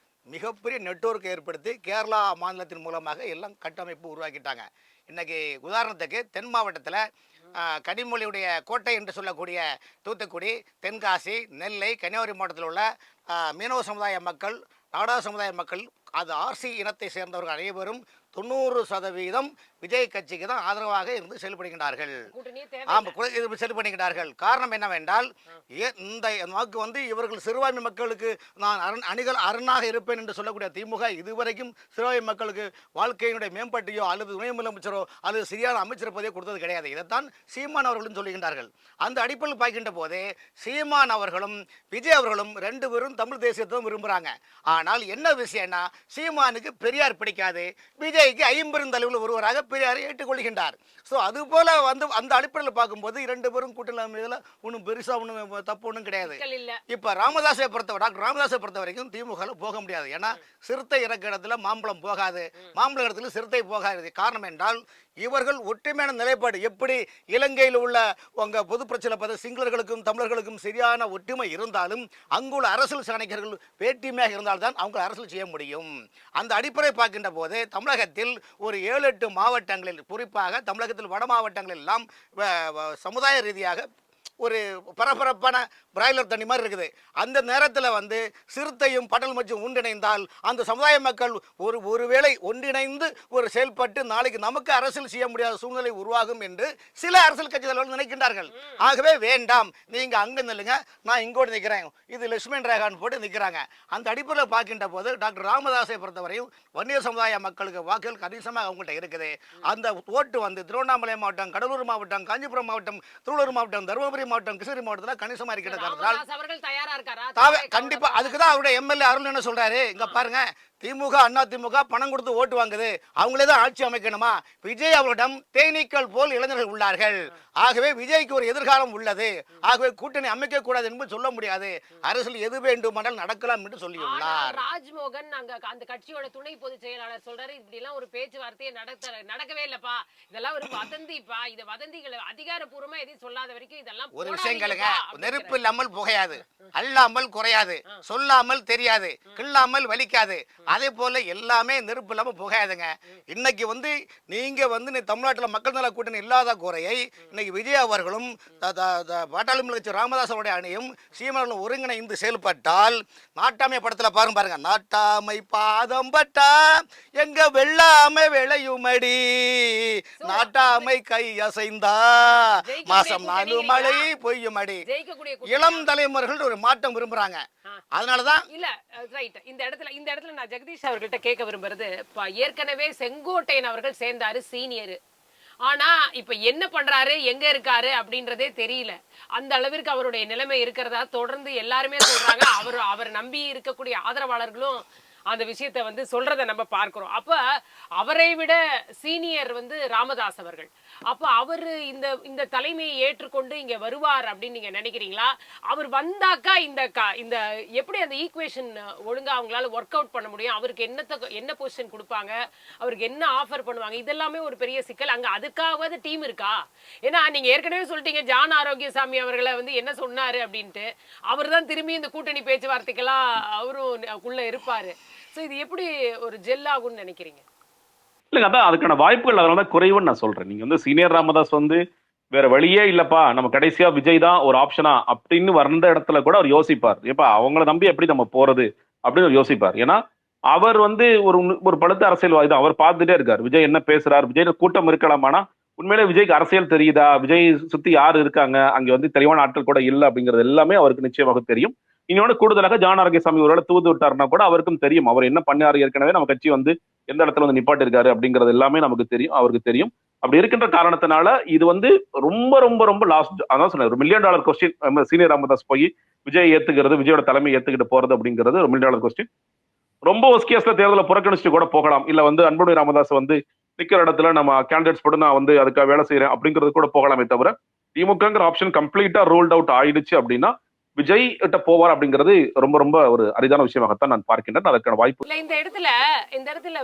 மிகப்பெரிய நெட்வொர்க் ஏற்படுத்தி கேரளா மாநிலத்தின் மூலமாக எல்லாம் கட்டமைப்பு உருவாக்கிட்டாங்க. இன்றைக்கி உதாரணத்துக்கு தென் மாவட்டத்தில் கனிமொழியுடைய கோட்டை என்று சொல்லக்கூடிய தூத்துக்குடி, தென்காசி, நெல்லை, கன்னியாகுமரி மாவட்டத்தில் உள்ள மீனவ சமுதாய மக்கள், நாடார் சமுதாய மக்கள், அது ஆர்சி இனத்தை சேர்ந்தவர்கள் அனைவரும் 90% விஜய் கட்சிக்கு தான் ஆதரவாக இருந்து செயல்படுகின்றார்கள். செயல்படுகின்றார்கள். காரணம் என்னவென்றால், இந்த வாக்கு இவர்கள் சிறுபான்மை மக்களுக்கு நான் அரணாக இருப்பேன் என்று சொல்லக்கூடிய திமுக இதுவரைக்கும் சிறுபான்மை மக்களுக்கு வாழ்க்கையினுடைய மேம்பாட்டையோ அல்லது துணை முதலமைச்சரோ அல்லது சரியான அமைச்சர் பதவியோ கொடுத்தது கிடையாது. இதைத்தான் சீமான் அவர்களும் சொல்லுகின்றார்கள். அந்த அடிப்படையில் பார்க்கின்ற போதே சீமான் அவர்களும் விஜய் அவர்களும் 2 பேரும் தமிழ் தேசியத்தை விரும்புகிறாங்க. ஆனால் என்ன விஷயம்னா, சீமானுக்கு பெரியார் பிடிக்காது, விஜய்க்கு ஐம்பெருந்தலைவில் ஒருவராக பெரியாரை ஏற்றுக்கொள்கின்றார். ஸோ அதுபோல் அந்த அடிப்படையில் பார்க்கும்போது 2 பேரும் கூட்டணி இதில் ஒன்றும் பெருசாக ஒன்றும் தப்பு ஒன்றும் கிடையாது. இப்போ ராமதாஸை டாக்டர் ராமதாஸை பொறுத்த வரைக்கும் திமுகவில் போக முடியாது. ஏன்னா சிறுத்தை இறக்க இடத்துல மாம்பழம் போகாது, மாம்பழம் இடத்துல சிறுத்தை போகாது. காரணம் என்றால் இவர்கள் ஒற்றுமையான நிலைப்பாடு, எப்படி இலங்கையில் உள்ள உங்கள் பொது பிரச்சனை பார்த்து சிங்களர்களுக்கும் தமிழர்களுக்கும் சரியான ஒற்றுமை இருந்தாலும் அங்குள்ள அரசியல் சாணக்கியர்கள் வேற்றுமையாக இருந்தால்தான் அவங்க அரசியல் செய்ய முடியும். அந்த அடிப்படை பார்க்கின்ற போது தமிழகத்தில் ஒரு 7-8 மாவட்டங்களில், குறிப்பாக தமிழகத்தில் வட மாவட்டங்கள் எல்லாம் சமுதாய ரீதியாக ஒரு பரபரப்பான பிராய்லர் தண்ணி மாதிரி இருக்குது. அந்த நேரத்தில் சிறுத்தையும் படல் மச்சும் ஒன்றிணைந்தால் அந்த சமுதாய மக்கள் ஒருவேளை ஒன்றிணைந்து ஒரு செயல்பட்டு நாளைக்கு நமக்கு அரசியல் செய்ய முடியாத சூழ்நிலை உருவாகும் என்று சில அரசியல் கட்சி தலைவர்கள் நினைக்கின்றார்கள். ஆகவே வேண்டாம், நீங்கள் அங்கே நில்லுங்க, நான் இங்கோடு நிற்கிறேன், இது லட்சுமண் ரேகான் போட்டு நிற்கிறாங்க. அந்த அடிப்படையில் பார்க்கின்ற போது டாக்டர் ராமதாஸை பொறுத்தவரையும் வன்னியர் சமுதாய மக்களுக்கு வாக்குகள் கணிசமாக அவங்கள்ட்ட இருக்குது. அந்த ஓட்டு திருவண்ணாமலை மாவட்டம், கடலூர் மாவட்டம், காஞ்சிபுரம் மாவட்டம், திருவள்ளூர் மாவட்டம், தருமபுரி மாவட்டம் கிருஷ்ணகிரி மாவட்டத்தில் கணிசமாக இருக்கிற காரணத்தால் ராமதாஸ் அவர்கள் தயாரா இருக்காரா? கண்டிப்பா அதுக்கு தான் அவருடைய எம்எல்ஏ அருள் என்ன சொல்றாரு, இங்க பாருங்க திமுக அண்ணா திமுக பணம் கொடுத்து ஓட்டு வாங்குது, அவங்களே தான் ஆட்சி அமைக்கணுமா? விஜய் அவரிடம் தேனீக்கள் போல் இளைஞர்கள் உள்ளார்கள், ஆகவே விஜய்க்கு ஒரு எதிர்காலம் உள்ளது, ஆகவே கூட்டணி அமைக்க கூடாது என்று சொல்ல முடியாது, அரசியல் எது வேண்டுமானால் நடக்கலாம் என்று சொல்லியுள்ளார். ராஜ்மோகன் அந்த கட்சியோட துணை பொதுச் செயலாளர் சொல்றாரு, இப்படி எல்லாம் ஒரு பேச்சுவார்த்தையை நடக்கவே இல்லப்பா, இதெல்லாம் ஒரு வதந்திப்பா, இது வதந்திகள் அதிகாரப்பூர்வமா எதையும் சொல்லாத வரைக்கும் இதெல்லாம் ஒரு விஷயம் கேளுங்க, நெருப்பு இல்லாமல் புகையாது, அல்லாமல் குறையாது, சொல்லாமல் தெரியாது, கிள்ளாமல் வலிக்காது, அதே போல எல்லாமே நெருப்பு இல்லாம புகையாதுங்க. இன்னைக்கு நீங்க தமிழ்நாட்டில் மக்கள் நல கூட்டணி இல்லாத குறையை இன்னைக்கு விஜய் அவர்களும் பாட்டாளி கட்சி ராமதாஸ் அவருடைய அணியும் சீமானும் ஒருங்கிணைந்து செயல்பட்டால், நாட்டாமை படத்துல பாருங்க, நாட்டாமை பாதம் பட்டா எங்க வெள்ளாமை விளையுமடி, நாட்டாமை கை அசைந்தா மாசம் 4 மழை பொய்யுமடி. இளம் தலைமுறைகள் ஒரு மாற்றம் விரும்புறாங்க, அதனாலதான் இல்ல ரைட். இந்த இடத்துல நான் ஜெகதீஷ் அவர்கள்ட்ட கேட்க விரும்புறது, ஏற்கனவே செங்கோட்டையன் அவர்கள் சேர்ந்தாரு சீனியர், ஆனா இப்ப என்ன பண்றாரு எங்க இருக்காரு அப்படின்றதே தெரியல. அந்த அளவிற்கு அவருடைய நிலைமை இருக்கிறதா தொடர்ந்து எல்லாருமே சொல்றாங்க. அவர் நம்பி இருக்கக்கூடிய ஆதரவாளர்களும் அந்த விஷயத்தை சொல்றதை நம்ம பார்க்கிறோம். அப்ப அவரை விட சீனியர் ராமதாஸ் அவர்கள், அப்ப அவரு இந்த தலைமையை ஏற்றுக்கொண்டு இங்க வருவார் அப்படின்னு நீங்க நினைக்கிறீங்களா? அவர் வந்தாக்கா இந்த எப்படி அந்த ஈக்குவேஷன் ஒழுங்கா அவங்களால ஒர்க் அவுட் பண்ண முடியும்? அவருக்கு என்ன பொசிஷன் கொடுப்பாங்க, அவருக்கு என்ன ஆஃபர் பண்ணுவாங்க? இதெல்லாமே ஒரு பெரிய சிக்கல். அங்க அதுக்காவது டீம் இருக்கா? ஏன்னா நீங்க ஏற்கனவே சொல்லிட்டீங்க ஜான் ஆரோக்கியசாமி அவர்களை என்ன சொன்னாரு அப்படின்ட்டு, அவர் தான் திரும்பி இந்த கூட்டணி பேச்சுவார்த்தைக்கெல்லாம் அவரும் உள்ள இருப்பாரு. இது எப்படி ஒரு ஜெல் ஆகும்னு நினைக்கிறீங்க? இல்லைங்க, அதான் அதுக்கான வாய்ப்புகள் அதனால குறைவுன்னு நான் சொல்றேன். நீங்க சீனியர் ராமதாஸ் வேற வழியே இல்லப்பா, நம்ம கடைசியா விஜய் தான் ஒரு ஆப்ஷனா அப்படின்னு வந்த இடத்துல கூட அவர் யோசிப்பார், ஏப்பா அவங்கள நம்பி எப்படி நம்ம போறது அப்படின்னு யோசிப்பார். ஏன்னா அவர் ஒரு பழுத்த அரசியல்வாதி தான், அவர் பார்த்துட்டே இருக்காரு விஜய் என்ன பேசுறாரு, விஜய் கூட்டம் இருக்கலாமானா உண்மையிலே விஜய்க்கு அரசியல் தெரியுதா, விஜய் சுத்தி யாரு இருக்காங்க, அங்க தெளிவான ஆட்கள் கூட இல்லை அப்படிங்கிறது எல்லாமே அவருக்கு நிச்சயமாக தெரியும். இன்னொன்று கூடுதலாக ஜான் ஆரோக்கியசாமி ஒருவேளை தூது விட்டாருன்னா கூட அவருக்கும் தெரியும் அவர் என்ன பண்ணாரு, ஏற்கனவே நம்ம கட்சி எந்த இடத்துல நிப்பாட்டி இருக்காரு அப்படிங்கிறது எல்லாமே நமக்கு தெரியும், அவருக்கு தெரியும். அப்படி இருக்கின்ற காரணத்தினால இது ரொம்ப ரொம்ப ரொம்ப லாஸ்ட், அதான் சொன்னேன், $1 மில்லியன் கொஸ்டின். சீனியர் ராமதாஸ் போய் விஜய் ஏத்துக்கிறது, விஜயோட தலைமை ஏத்துக்கிட்டு போறது அப்படிங்கிறது $1 மில்லியன் கொஸ்டின். ரொம்ப ஒஸ்கியஸ்ல தேர்தலை புறக்கணிச்சுட்டு கூட போகலாம், இல்ல அன்புமணி ராமதாஸ் நிக்கிற இடத்துல நம்ம கேண்டிடேட்ஸ் போட்டு நான் அதுக்காக வேலை செய்யறேன் அப்படிங்கிறது கூட போகலாமே தவிர, திமுகங்கிற ஆப்ஷன் கம்ப்ளீட்டா ரூல்ட் அவுட் ஆயிடுச்சு அப்படின்னா விஜய் கிட்ட போவார் அப்படிங்கிறது ரொம்ப ரொம்ப ஒரு அரிதான விஷயமாகத்தான் நான் பார்க்கின்றேன். அதற்கான வாய்ப்பு இல்ல. இந்த இடத்துல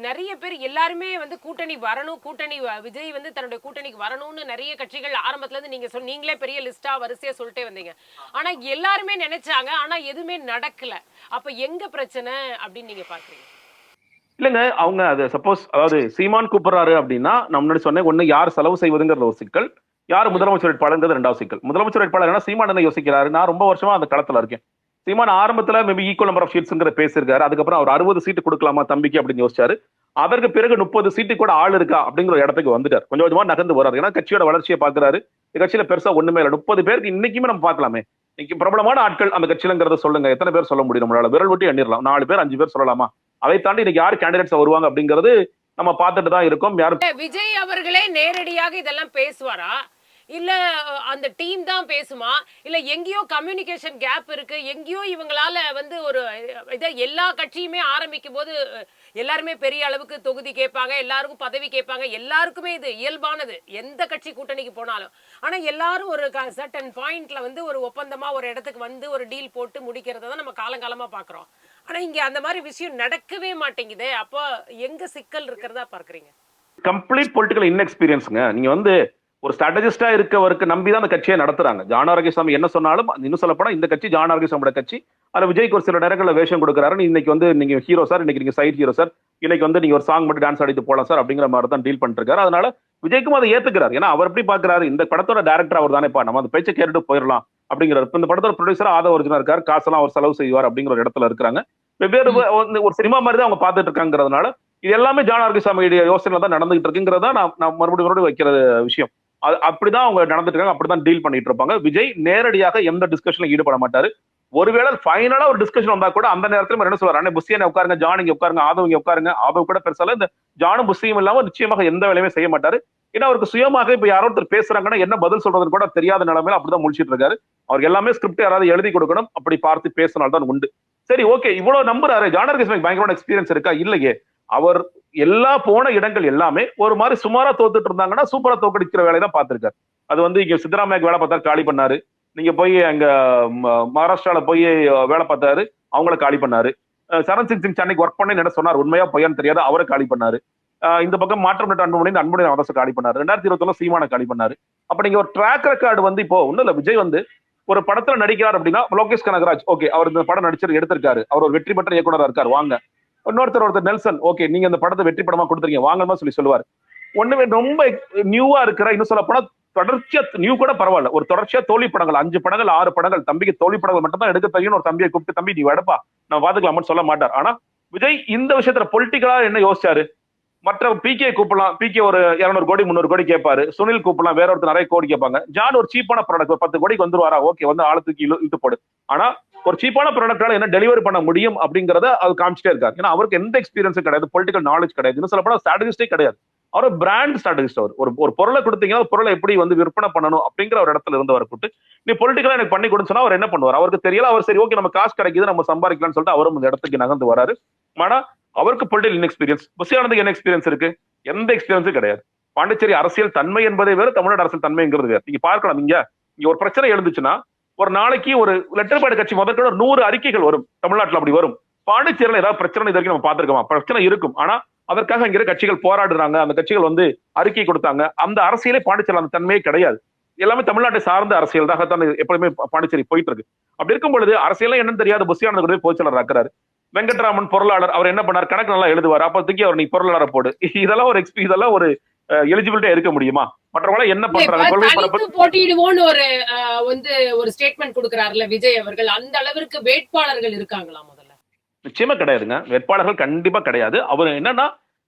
நிறைய பேர் எல்லாருமே கூட்டணி வரணும், கூட்டணி விஜய் தன்னுடைய கூட்டணிக்கு வரணும்னு நிறைய கட்சிகள் ஆரம்பத்துல இருந்து நீங்களே பெரிய லிஸ்டா வரிசையா சொல்லிட்டே வந்தீங்க. ஆனா எல்லாருமே நினைச்சாங்க, ஆனா எதுவுமே நடக்கல. அப்ப எங்க பிரச்சனை அப்படின்னு நீங்க பாக்குறீங்க? இல்லைங்க, அவங்க அது சப்போஸ் சீமான் கூப்பிடுறாரு அப்படின்னா நான் முன்னாடி சொன்னேன், ஒண்ணு யார் செலவு செய்வதுங்கிற ஒரு சிக்கல், யார் முதலமைச்சர் வேட்பாளர் ரெண்டாவது சிக்கல். முதலமைச்சர் வேட்பாளர் சீமான் என்ன யோசிக்கிறாரு, நான் ரொம்ப வருஷமா அந்த களத்துல இருக்கேன், சீமான் ஆரம்பத்துல மேபி ஈக்குவல் நம்பர் ஆஃப் சீட்ஸ்ங்கிற பேசியிருக்காரு, அதுக்கப்புறம் அவர் 60 சீட்டு கொடுக்கலாமா தம்பிக்கு அப்படின்னு யோசிச்சாரு, அதற்கு பிறகு 30 சீட்டு கூட ஆள் இருக்கா அப்படிங்கிற ஒரு இடத்துக்கு வந்துட்டார், கொஞ்சம் கொஞ்சமா நகர்ந்து வர்றாரு. ஏன்னா கட்சியோட வளர்ச்சியை பாக்குறாரு, இந்த கட்சியில பெருசா ஒண்ணுமே இல்லை, 30 பேருக்கு இன்னைக்குமே நம்ம பார்க்கலாமே, இன்னைக்கு பிரபலமான ஆட்கள் அந்த கட்சியிலங்கிறத சொல்லுங்க, எத்தனை பேர் சொல்ல முடியும், நம்மளால விரல் விட்டு எண்ணிடலாம், 4 பேர் 5 பேர் சொல்லலாமா? அதை தாண்டி இன்னைக்கு யார் கேண்டிடேட்ஸ் வருவாங்க அப்படிங்கிறது நம்ம பார்த்துட்டு தான் இருக்கோம். யாரும் விஜய் அவர்களே நேரடியாக இதெல்லாம் பேசுவாரா, இல்ல அந்த டீம் தான் பேசுமா, இல்ல எங்கேயோ கம்யூனிகேஷன் கேப் இருக்கு, எங்கேயோ இவங்களால ஒரு எல்லா கட்சியுமே ஆரம்பிக்கும் போது எல்லாருமே பெரிய அளவுக்கு தொகுதி கேட்பாங்க, எல்லாருக்கும் பதவி கேட்பாங்க, எல்லாருக்குமே இது இயல்பானது எந்த கட்சி கூட்டணிக்கு போனாலும். ஆனா எல்லாரும் ஒரு சர்டன் பாயிண்ட்ல ஒரு ஒப்பந்தமா ஒரு இடத்துக்கு ஒரு டீல் போட்டு முடிக்கிறத தான் நம்ம காலங்காலமா பாக்குறோம். ஆனா இங்க அந்த மாதிரி விஷயம் நடக்கவே மாட்டேங்குது. அப்போ எங்க சிக்கல் இருக்கிறதா பார்க்கறீங்க? கம்ப்ளீட் பொலிட்டிக்கல் இன்எக்ஸ்பீரியன்ஸ்ங்க. நீங்க ஒரு ஸ்ட்ராட்டஜிஸ்டா இருக்கவருக்கு நம்பிதான் அந்த கட்சியை நடத்துறாங்க. ஜான் ஆரோக்கியசாமி என்ன சொன்னாலும் இன்னும் சொல்லப்போனா இந்த கட்சி ஜான் ஆரோக்கியசாமியோட கட்சி, அதுல விஜய்க்கு ஒரு சில நேரங்களில் வேஷம் கொடுக்குறாரு, இன்னைக்கு நீங்க ஹீரோ சார், இன்னைக்கு நீங்க சைட் ஹீரோ சார், இன்னைக்கு நீங்க ஒரு சாங் மட்டும் டான்ஸ் ஆடிட்டு போலாம் சார் அப்படிங்கிற மாதிரி தான் டீல் பண்ணிட்டு இருக்காரு. அதனால விஜய்க்கும் அதை ஏத்துக்கிறாரு. ஏன்னா அவர் எப்படி பாக்குறாரு, இந்த படத்தோட டேரக்டர் அவர் தானேப்பா, நம்ம அந்த பேச்சை கேட்டுட்டு போயிடலாம் அப்படிங்கிறார். இந்த படத்தோட ப்ரொடியூசர் ஆதவ அர்ஜுனா இருக்காரு, காசெல்லாம் அவர் செலவு செய்வார் அப்படிங்கிற ஒரு இடத்துல இருக்கிறாங்க. வெவ்வேறு ஒரு சினிமா மாதிரி தான் அவங்க பார்த்துட்டு இருக்காங்கிறதுனால இது எல்லாமே ஜான் ஆரோக்கியசாமியுடைய யோசனை தான் நடந்துகிட்டு இருக்குங்கிறதா நான் மறுபடியும் வைக்கிற விஷயம். அப்படிதான் அவங்க நடந்துட்டு இருக்காங்க, அப்படிதான் டீல் பண்ணிட்டு இருப்பாங்க. விஜய் நேரடியாக எந்த டிஸ்கஷன்ல ஈடுபட மாட்டாரு. ஒருவேளை ஃபைனலா ஒரு டிஸ்கஷன் வந்தா கூட அந்த நேரத்துல என்ன சொல்றாரு, அண்ணே புஷியனை உட்காருங்க, ஜான் இங்க உட்காருங்க, ஆதவ் இங்க உட்காருங்க. ஆதவ் கூட பெருசால இந்த ஜானும் புஷியும் இல்லாம நிச்சயமாக எந்த வேலையுமே செய்ய மாட்டாரு. ஏன்னா அவருக்கு சுயமாக இப்ப யாரோ ஒருத்தர் பேசுறாங்கன்னா என்ன பதில் சொல்றதுன்னு கூட தெரியாத நிலைமையில அப்படிதான் முடிச்சிட்டு இருக்காரு. அவருக்கு எல்லாமே ஸ்கிரிப்ட் யாராவது எழுதி கொடுக்கணும், அப்படி பார்த்து பேசினால்தான் உண்டு. சரி, ஓகே, இவ்வளவு நம்புறாரு. ஜான் வர்கீஸ் பயங்கரமான எக்ஸ்பீரியன்ஸ் இருக்கா? இல்லையே. அவர் எல்லா போன இடங்கள் எல்லாமே ஒரு மாதிரி சுமாரா தோத்துட்டு இருந்தாங்கன்னா சூப்பரா தோக்கடிக்கிற வேலையை தான் பார்த்திருக்காரு. அது வந்து இங்க சித்தராமையாக்கு வேலை பார்த்தா காலி பண்ணாரு. நீங்க போய் அங்க மகாராஷ்டிரால போய் வேலை பார்த்தாரு, அவங்கள காலி பண்ணாரு. சரண் சிங் சென்னைக்கு ஒர்க் பண்ணி என்ன சொன்னார், உண்மையா பொய்யான்னு தெரியாது, அவரை காலி பண்ணாரு. இந்த பக்கம் மாற்றம் அன்புமணி அன்புமணி அரசு காலி பண்ணாரு. 2021 சீமான காலி பண்ணாரு. அப்ப நீங்க ஒரு ட்ராக் ரெக்கார்டு வந்து இப்போ ஒண்ணும் இல்ல, விஜய் வந்து ஒரு படத்துல நடிக்கிறார் அப்படின்னா லோகேஷ் கனகராஜ் ஓகே, அவர் இந்த படம் நடிச்சு எடுத்திருக்காரு, அவர் ஒரு வெற்றி பெற்ற இயக்குனரா இருக்காரு, வாங்க. ஒருத்தர் நெல்சன் ஓகே, நீங்க இந்த படத்தை வெற்றி படமா கொடுத்துருக்கீங்க, வாங்கன்னு சொல்லி சொல்லுவார். ஒண்ணுமே ரொம்ப நியூவா இருக்கிற, இன்னும் சொல்ல போனா தொடர்ச்சியா நியூ கூட பரவாயில்ல, ஒரு தொடர்ச்சியா தோல்வி படங்கள் 5 படங்கள் 6 படங்கள், தம்பிக்கு தோல்வி படங்கள் மட்டும் தான் எடுக்க தெரியும். ஒரு தம்பியை கூப்பிட்டு தம்பி நீ எடுப்பா நான் பாத்துக்கலாம்னு சொல்ல மாட்டார். ஆனா விஜய் இந்த விஷயத்துல பொலிட்டிக்கலா என்ன யோசிச்சாரு, மற்ற பிகே கூப்பிடலாம், பிகே ஒரு 200 கோடி 300 கோடி கேட்பாரு, சுனில் கூப்பிடலாம், வேற ஒருத்தர் நிறைய கோடி கேட்பாங்க. ஜான் ஒரு சீப்பான ப்ராடக்ட், ஒரு 10 கோடிக்கு வந்துருவாரா, ஓகே வந்து ஆழத்துக்கு இழுத்து போடு. ஆனா ஒரு சீப்பான ப்ராடக்டால என்ன டெலிவரி பண்ண முடியும் அப்படிங்கறத அது காமிச்சிட்டே இருக்காரு. ஏன்னா அவருக்கு எந்த எக்ஸ்பீரியன்ஸும் கிடையாது, பொலிட்டிக்கல் நாலேஜ் கிடையாது, இன்னும் சொல்ல போனா ஸ்ட்ராட்டஜிஸ்டே கிடையாது. அவர் பிராண்ட் ஸ்ட்ராட்டஜிஸ்ட். ஒரு பொருளை கொடுத்தீங்கன்னா பொருளை எப்படி வந்து விற்பனை பண்ணணும் அப்படிங்கிற ஒரு இடத்துல இருந்தவரை கூட்டு நீ பொலிட்டிக்கலா எனக்கு பண்ணி கொடுன்னு சொன்னா அவர் என்ன பண்ணுவார், அவருக்கு தெரியல. அவர் சரி ஓகே நம்ம காசு கிடைக்குது நம்ம சம்பாதிக்கலாம்னு சொல்லிட்டு அவரும் இந்த இடத்துக்கு நகர்ந்து வராரு. ஆனா அவருக்கு பொலிட்டிக்கல் இன்எக்ஸ்பீரியன்ஸ். புஷியானந்துக்கு என்ன எக்ஸ்பீரியன்ஸ் இருக்கு? எந்த எக்ஸ்பீரியன்ஸும் கிடையாது. பாண்டிச்சேரி அரசியல் தன்மை என்பதை வேறு, தமிழ்நாடு அரசியல் தன்மைங்கிறது வேறு. நீங்க பார்க்கலாம், இங்க ஒரு பிரச்சனை எழுந்துச்சுன்னா ஒரு நாளைக்கு ஒரு லெட்டர் பேட் கட்சி முதற்கொண்டு 100 அறிக்கைகள் வரும் தமிழ்நாட்டில். அப்படி வரும். பாண்டிச்சேரியில ஏதாவது பிரச்சனை இது வரைக்கும் நம்ம பார்த்திருக்கோமா? பிரச்சனை இருக்கும். ஆனா அதற்காக இங்கிற கட்சிகள் போராடுறாங்க, அந்த கட்சிகள் வந்து அறிக்கை கொடுத்தாங்க. அந்த அரசியலே பாண்டிச்சேரி அந்த தன்மையே கிடையாது. எல்லாமே தமிழ்நாட்டை சார்ந்த அரசியல் தான் எப்பவுமே பாண்டிச்சேரி போயிட்டு இருக்கு. அப்படி இருக்கும் பொழுது அரசியல் என்னன்னு தெரியாத புஷியானது பொதுச்செயலர் ஆக்குறாரு. வெங்கட்ராமன் பொருளாளர், அவர் என்ன பண்ணார், கணக்கு நல்லா எழுதுவார், அப்போதைக்கு அவர் நீ பொருளாளரை போடு. இதெல்லாம் ஒரு எலிஜிபிலிட்டியா இருக்க முடியுமா? மற்றவங்க என்ன பண்றாங்க, போட்டியிடுவோன்னு ஒரு வந்து ஒரு ஸ்டேட்மெண்ட் கொடுக்கிறாருல விஜய் அவர்கள், அந்த அளவிற்கு வேட்பாளர்கள் இருக்காங்களா? முதல்ல நிச்சயமா கிடையாதுங்க, வேட்பாளர்கள் கண்டிப்பா கிடையாது. அவர் என்னன்னா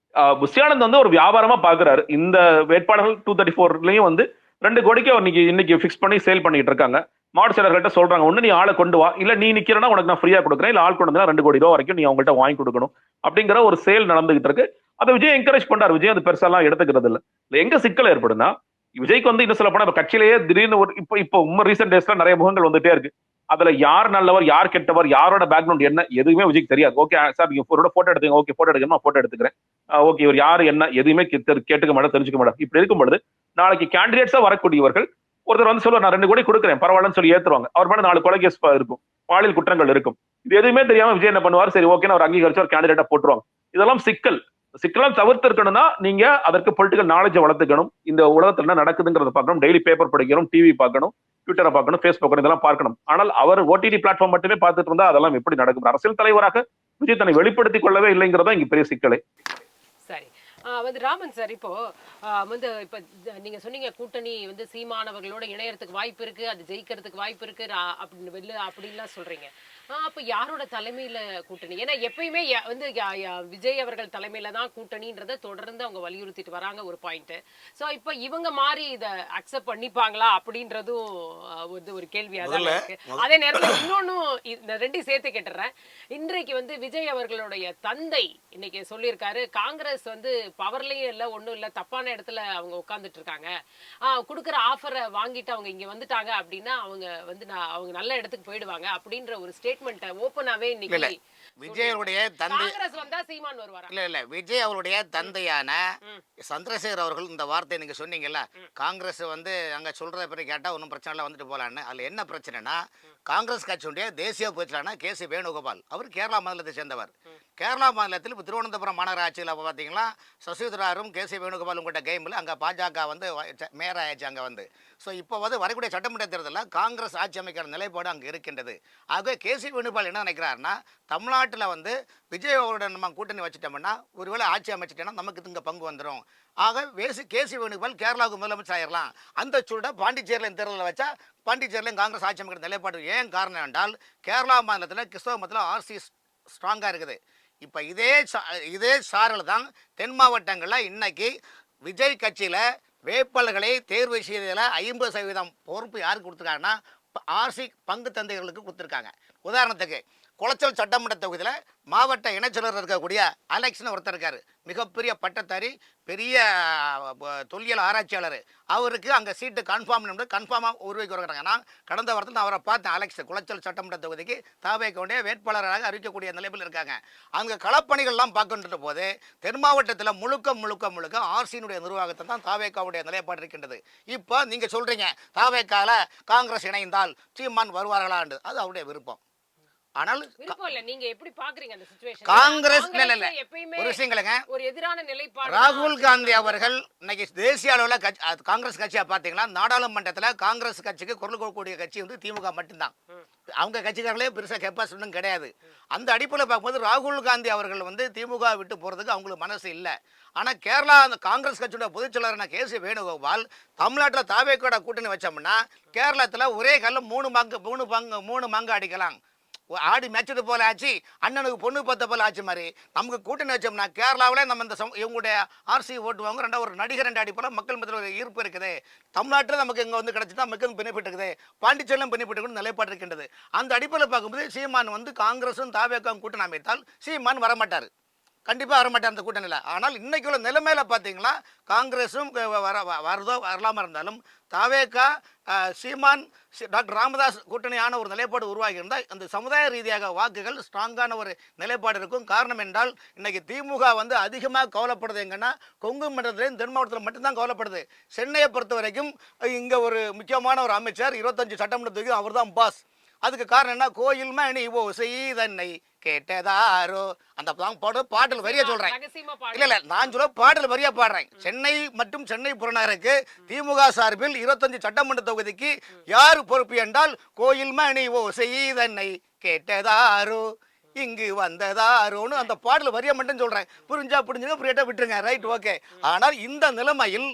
புஷியானந்த் வந்து ஒரு வியாபாரமா பாக்குறாரு. இந்த வேட்பாளர்கள் 234லயும் வந்து 2 கோடிக்கு அவர் இன்னைக்கு பிக்ஸ் பண்ணி சேல் பண்ணிட்டு இருக்காங்க. மாவட்ட செயலர்கள்ட்ட சொல்றாங்க, ஒண்ணு நீ ஆளை கொண்டு வா, இல்ல நீ நிக்கிறனா உனக்கு நான் ஃப்ரீயா கொடுக்குறேன், இல்ல ஆள் கொண்டு வந்தா 2 கோடி ரூபாய் வரைக்கும் நீ அவங்கள்ட்ட வாங்கி கொடுக்கணும் அப்படிங்கிற ஒரு சேல் நடந்துகிட்டு இருக்கு. அதை விஜய் என்கரேஜ் பண்றாரு. விஜய் அது பெருசாலாம் எடுத்துக்கிறது இல்ல. எங்க சிக்கல் ஏற்படுனா, விஜய்க்கு வந்து இன்னும் சொல்ல போனா கட்சியிலேயே திடீர்னு ஒரு இப்போ ரீசெண்ட் டேஸ்ல நிறைய முகங்கள் வந்துட்டே இருக்கு. அதுல யார் நல்லவர் யார் கெட்டவர், யாரோட பேக்ரவுண்ட் என்ன, எதுவுமே விஜய்க்கு தெரியாது. ஓகே சார் நீங்க போட்டோ எடுத்துங்க, ஓகே போட்டோ எடுக்கணும், போட்டோ எடுத்துக்கிறேன், ஓகே இவர் யாரு என்ன எதுவுமே கேட்டுக்க மாட்டேன், தெரிஞ்சுக்க மாட்டேன். இப்படி இருக்கும் பொழுது நாளைக்கு கேண்டிடேட்ஸா வரக்கூடியவர்கள் ஒருத்தர் வந்து சொல்லுவார் நான் 2 கோடி கொடுக்குறேன் பரவாயில்லன்னு சொல்லி ஏத்துருவாங்க. அவர் மேல 4 கொலை கேஸ் இருக்கும், பாலியல் குற்றங்கள் இருக்கும். இது எதுவுமே தெரியாம விஜய் என்ன பண்ணுவார், சரி ஓகே அவர் அங்கீகரிச்சு ஒரு கேண்டிடேட்டா போட்டுருவாங்க. இதெல்லாம் சிக்கலாம் தவிர்த்து இருக்கணும்னா நீங்க அதற்கு பொலிட்டிக்கல் நாலேஜ் வளர்த்துக்கணும். இந்த உலகத்துல என்ன நடக்குதுங்கிறத பார்க்கணும், டெய்லி பேப்பர் படிக்கணும், டிவி பார்க்கணும், ட்விட்டரை பார்க்கணும், ஃபேஸ்புக் இதெல்லாம் பார்க்கணும். ஆனால் அவர் ஓடிடி பிளாட்ஃபார்ம் மட்டுமே பார்த்துட்டு இருந்தா அதெல்லாம் எப்படி நடக்கும்? அரசியல் தலைவராக விஜய் தன்னை வெளிப்படுத்திக் கொள்ளவே இல்லைங்கிறதா இங்க பெரிய சிக்கலை. சரி, வந்து ராமன் சார், இப்போ வந்து இப்ப நீங்க சொன்னீங்க கூட்டணி வந்து சீமானவர்களோட இணையறதுக்கு வாய்ப்பு இருக்கு, அது ஜெயிக்கிறதுக்கு வாய்ப்பு இருக்கு அப்படின்னு அப்படின்லாம் சொல்றீங்க. அப்ப யாரோட தலைமையில கூட்டணி? ஏன்னா எப்பயுமே வந்து விஜய் அவர்கள் தலைமையில தான் கூட்டணின்றத தொடர்ந்து அவங்க வலியுறுத்திட்டு வராங்க, ஒரு பாயிண்ட். சோ இப்ப இவங்க மாதிரி இத அக்செப்ட் பண்ணிப்பாங்களா அப்படின்றதும் வந்து ஒரு கேள்வியா தான் இருக்கு. அதே நேரத்தில் இன்னொன்னும் இந்த 2 சேர்த்து கேட்டுறேன். இன்றைக்கு வந்து விஜய் அவர்களுடைய தந்தை இன்னைக்கு சொல்லியிருக்காரு, காங்கிரஸ் வந்து பவர்லயும் இல்ல ஒண்ணும் இல்ல, தப்பான இடத்துல அவங்க உட்கார்ந்துட்டு இருக்காங்க, கொடுக்குற ஆஃபரை வாங்கிட்டு அவங்க இங்க வந்துட்டாங்க அப்படின்னா அவங்க வந்து அவங்க நல்ல இடத்துக்கு போயிடுவாங்க அப்படின்ற ஒரு ஸ்டேட்மெண்ட் ஓபனாவே இன்னைக்கு விஜயனுடைய தந்தை காங்கிரஸ் வந்தா சீமான் வருவாரா? இல்ல விஜய் அவருடைய தந்தையான சந்திரசேகர் அவர்கள் இந்த வார்த்தை நீங்க சொன்னீங்கல்ல, காங்கிரஸ் வந்து அங்க சொல்றத பற்றி கேட்டா ஒன்றும் பிரச்சனை இல்லை வந்துட்டு போலான்னு. அதுல என்ன பிரச்சனைனா, காங்கிரஸ் கட்சியுடைய தேசிய பொதுச்செயலாளர் கேசி வேணுகோபால் அவர் கேரளா மாநிலத்தை சேர்ந்தவர். கேரளா மாநிலத்தில் இப்போ திருவனந்தபுரம் மாநகராட்சியில் பார்த்தீங்கன்னா சசிதராரும் கேசி வேணுகோபாலும் கூட கேமில் அங்கே பாஜக வந்து மேயர் ஆயிடுச்சு அங்கே வந்து. ஸோ இப்போ வந்து வரக்கூடிய சட்டமன்ற தேர்தலில் காங்கிரஸ் ஆட்சி அமைக்கிற நிலைப்பாடு அங்கே இருக்கின்றது. ஆகவே கேசி வேணுகோபால் என்ன நினைக்கிறாருன்னா, தமிழ்நாட்டில் வந்து விஜய் அவரோட நம்ம கூட்டணி வச்சுட்டோம்னா ஒருவேளை ஆட்சி அமைச்சிட்டோம்னா நமக்கு இங்கே பங்கு வந்துடும். ஆக கேசி வேணுகோபால் கேரளாவுக்கு முதலமைச்சர் ஆயிடலாம். அந்த சூழலை பாண்டிச்சேரியில் தேர்தலில் வச்சா பாண்டிச்சேரியிலும் காங்கிரஸ் ஆட்சி அமைக்கிற நிலைப்பாடு. ஏன் காரணம் என்றால் கேரளா மாநிலத்தில் கிறிஸ்தவ மதத்தில் ஆர்சி ஸ்ட்ராங்காக இருக்குது. இப்போ இதே சாரல் தான் தென் மாவட்டங்களில் இன்னைக்கு விஜய் கட்சியில் வேட்பாளர்களை தேர்வு செய்ததில் 50% பொறுப்பு யாருக்கு கொடுத்துருக்காங்கன்னா ஆர்சி பங்கு தந்தைகளுக்கு கொடுத்துருக்காங்க. உதாரணத்துக்கு குளச்சல் சட்டமன்ற தொகுதியில் மாவட்ட இணைச்சலர் இருக்கக்கூடிய அலெக்ஸ்னு ஒருத்தர் இருக்கார், மிகப்பெரிய பட்டதாரி, பெரிய தொல்லியல் ஆராய்ச்சியாளர். அவருக்கு அங்கே சீட்டு கன்ஃபார்மாக உருவாக்கி வருகிறாங்க. நான் கடந்த வாரத்தில் நான் அவரை பார்த்தேன். அலெக்ஸ் குளச்சல் சட்டமன்ற தொகுதிக்கு தாவேக்கவுடைய வேட்பாளராக அறிவிக்கக்கூடிய நிலையில் இருக்காங்க. அங்கே களப்பணிகள்லாம் பார்க்கின்ற போது தென் மாவட்டத்தில் முழுக்க ஆர்சியினுடைய நிர்வாகத்தை தான் தாவேக்காவுடைய நிலைப்பாடு இருக்கின்றது. இப்போ நீங்கள் சொல்கிறீங்க தாவேக்கால காங்கிரஸ் இணைந்தால் சீமான் வருவார்களான்னு, அது அவருடைய விருப்பம். ஆனால் நீங்க எப்படி பாக்குறீங்க அந்த சிச்சுவேஷன்? காங்கிரஸ் எப்பயுமே ஒரு விஷயங்களுங்க, ஒரு எதிரான நிலைப்பாடு. ராகுல் காந்தி அவர்கள் இன்னைக்கு தேசிய அளவில் காங்கிரஸ் கட்சியா பாத்தீங்கன்னா நாடாளுமன்றத்தில் காங்கிரஸ் கட்சிக்கு குரல் கொடுக்கக்கூடிய கட்சி வந்து திமுக மட்டும்தான். அவங்க கட்சிக்காரர்களே பெருசா கெப்பாசிட்டி கிடையாது. அந்த அடிப்படையில் பார்க்கும்போது ராகுல் காந்தி அவர்கள் வந்து திமுக விட்டு போறதுக்கு அவங்களுக்கு மனசு இல்லை. ஆனா கேரளா அந்த காங்கிரஸ் கட்சியோட பொதுச் செயலாளரான கேசி வேணுகோபால் தமிழ்நாட்டில் தாவேக்கோட கூட்டணி வச்சோம்னா கேரளத்தில் ஒரே கல்ல மூணு மாங்கு அடிக்கலாம். ஆடி மேய்ச்சது போல ஆச்சு, அண்ணனுக்கு பொண்ணு பார்த்த போல ஆச்சு மாதிரி நமக்கு கூட்டணி வச்சோம்னா கேரளாவில் நம்ம இந்த இவங்களுடைய ஆர்சி ஓட்டுவாங்க. ரெண்டாவது ஒரு நடிகர் ரெண்டு அடிப்போல மக்கள் மத்தியில் ஒரு ஈர்ப்பு இருக்குது. தமிழ்நாட்டில் நமக்கு இங்கே வந்து கிடைச்சிட்டா மக்களும் பெனிஃபிட் இருக்குது, பாண்டிச்சேரியிலும் பெனிஃபிட் இருக்குன்னு நிலைப்பாடு இருக்கின்றது. அந்த அடிப்படையில் பார்க்கும்போது சீமான் வந்து காங்கிரஸும் தாவேக்காவும் கூட்டணி அமைத்தால் சீமான் வரமாட்டார், கண்டிப்பாக வரமாட்டார் அந்த கூட்டணியில். ஆனால் இன்னைக்கு உள்ள நிலைமையில பார்த்தீங்கன்னா காங்கிரஸும் வரலாமல் இருந்தாலும் தாவேக்கா சீமான் டாக்டர் ராமதாஸ் கூட்டணியான ஒரு நிலைப்பாடு உருவாகி இருந்தால் அந்த சமுதாய ரீதியாக வாக்குகள் ஸ்ட்ராங்கான ஒரு நிலைப்பாடு இருக்கும். காரணம் என்றால் இன்னைக்கு திமுக வந்து அதிகமாக கவலைப்படுது எங்கன்னா கொங்கு மண்டலத்திலேயும் தென் மாவட்டத்தில் மட்டும்தான் கவலைப்படுது. சென்னையை பொறுத்த வரைக்கும் இங்கே ஒரு முக்கியமான ஒரு அமைச்சர் 25 சட்டமன்ற தொகுதி அவர் தான் பாஸ். அதுக்கு காரணம் என்ன, கோயில் மணி ஓசை தன்னை கேட்டதாரோ அந்த பாடல் வரியா சொல்றேன். இல்ல நான் சொல்ல பாடல் வரியா பாடுறேன். சென்னை மற்றும் சென்னை புறநகருக்கு திமுக சார்பில் 25 சட்டமன்ற தொகுதிக்கு யாரு பொறுப்பு என்றால் கோயில் மணி ஓசை தன்னை கேட்டதாரோ இங்கு வந்ததாரோன்னு அந்த பாடல் வரியா மட்டும் சொல்றேன். புரிஞ்சா புரிஞ்சுங்க, புரியட்டா விட்டுருங்க, ரைட், ஓகே. ஆனால் இந்த நிலைமையில்